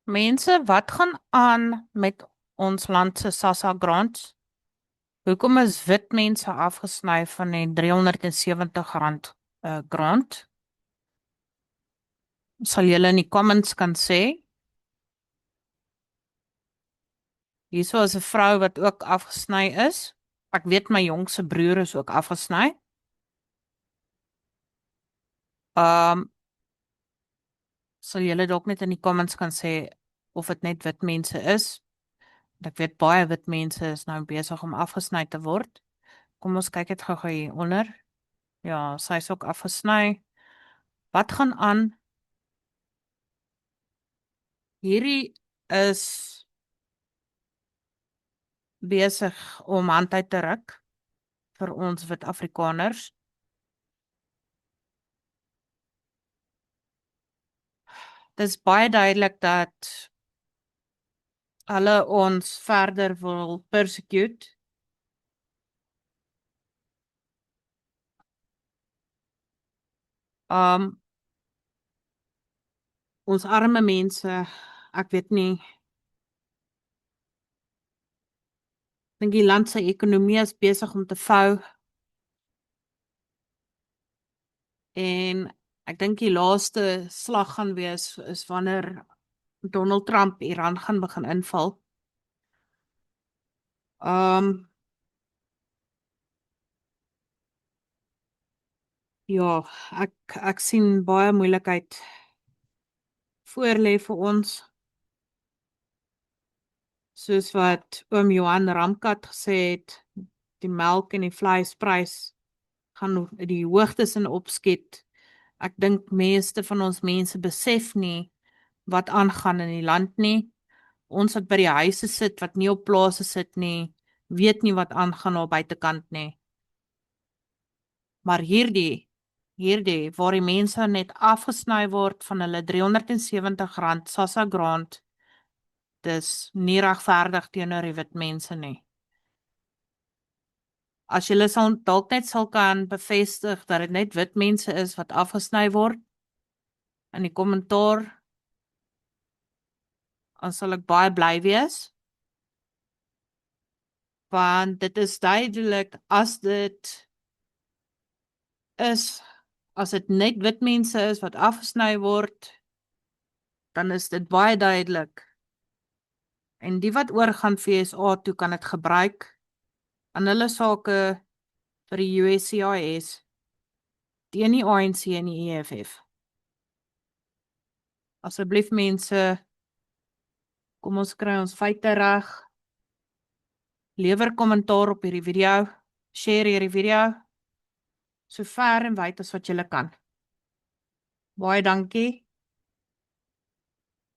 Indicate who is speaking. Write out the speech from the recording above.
Speaker 1: Mense, wat gaan aan met ons land se SASSA grants? Hoekom is wit mense afgesny van die R370 grant? Sal julle in die comments kan sê? Hierso is 'n vrou wat ook afgesny is. Ek weet my jongse broer is ook afgesny. Um, Sal julle dalk net in die comments kan sê of dit net wit mense is? Ek weet baie wit mense is nou besig om afgesny te word. Kom ons kyk dit gou-gou hieronder. Ja, sy is ook afgesny. Wat gaan aan? Hierdie is besig om hand uit te ruk vir ons wit Afrikaners. Dit is baie duidelik dat hulle ons verder wil persecute. Ons arme mense, ek weet nie, dink die land se ekonomie is besig om te vou. En ek dink die laaste slag gaan wees is wanneer Donald Trump Iran gaan begin inval. Ja, ek sien baie moeilikheid voor lê vir ons. Soos wat oom Johan Ramkat gesê het, die melk en die vleisprys gaan die hoogtes in opskiet. Ek dink meeste van ons mense besef nie wat aangaan in die land nie. Ons wat by die huise sit, wat nie op plase sit nie, weet nie wat aangaan op buitekant nie. Maar hierdie waar die mense net afgesny word van hulle R370 SASSA grant, dis nie regverdig teenoor die wit mense nie. As julle dalk net sal kan bevestig dat dit net wit mense is wat afgesny word in die kommentaar, dan sal ek baie bly wees. Want dit is duidelik as dit net wit mense is wat afgesny word, dan is dit baie duidelik. En die wat oorgaan FSA toe kan dit gebruik aan hulle sake vir die USCIS teen die ANC en die EFF. Asseblief mense, kom ons kry ons feite reg. Lewer kommentaar op hierdie video, share hierdie video so ver en wyd as wat julle kan. Baie dankie.